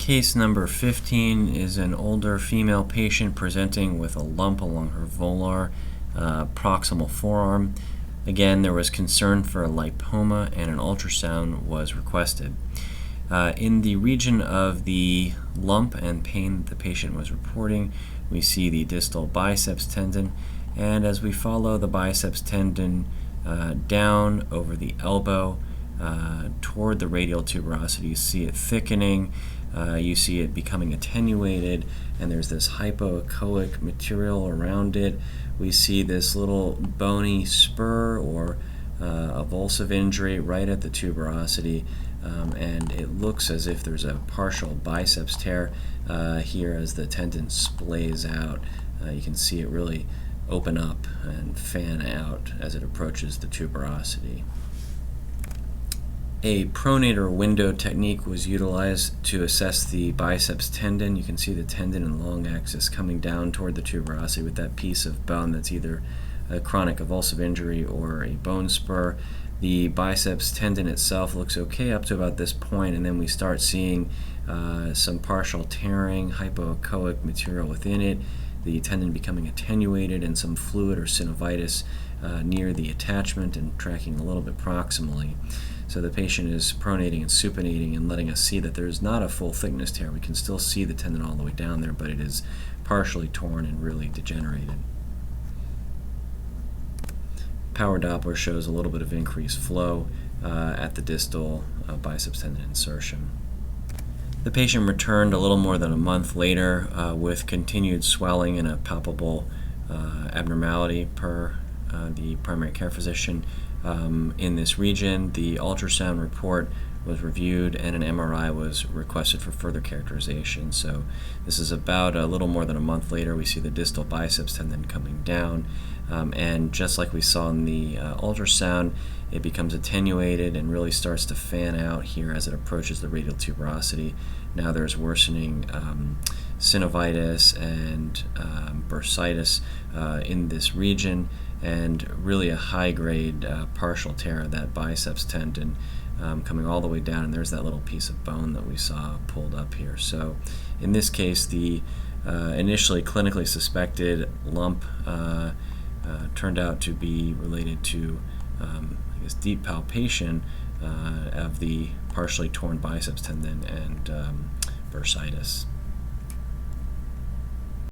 Case number 15 is an older female patient presenting with a lump along her volar proximal forearm. Again, there was concern for a lipoma and an ultrasound was requested. In the region of the lump and pain the patient was reporting, we see the distal biceps tendon, and as we follow the biceps tendon down over the elbow toward the radial tuberosity, you see it thickening, you see it becoming attenuated, and there's this hypoechoic material around it. We see this little bony spur or avulsive injury right at the tuberosity, and it looks as if there's a partial biceps tear here as the tendon splays out. You can see it really open up and fan out as it approaches the tuberosity. A pronator window technique was utilized to assess the biceps tendon. You can see the tendon and long axis coming down toward the tuberosity with that piece of bone that's either a chronic avulsive injury or a bone spur. The biceps tendon itself looks okay up to about this point, and then we start seeing some partial tearing, hypoechoic material within it, the tendon becoming attenuated, and some fluid or synovitis near the attachment and tracking a little bit proximally. So the patient is pronating and supinating and letting us see that there's not a full thickness tear. We can still see the tendon all the way down there, but it is partially torn and really degenerated. Power Doppler shows a little bit of increased flow at the distal biceps tendon insertion. The patient returned a little more than a month later with continued swelling and a palpable abnormality per the primary care physician in this region. The ultrasound report was reviewed and an MRI was requested for further characterization. So this is about a little more than a month later. We see the distal biceps tendon coming down, and just like we saw in the ultrasound, it becomes attenuated and really starts to fan out here as it approaches the radial tuberosity. Now there's worsening synovitis and bursitis in this region, and really a high-grade partial tear of that biceps tendon coming all the way down, and there's that little piece of bone that we saw pulled up here. So in this case, the initially clinically suspected lump turned out to be related to deep palpation of the partially torn biceps tendon and bursitis.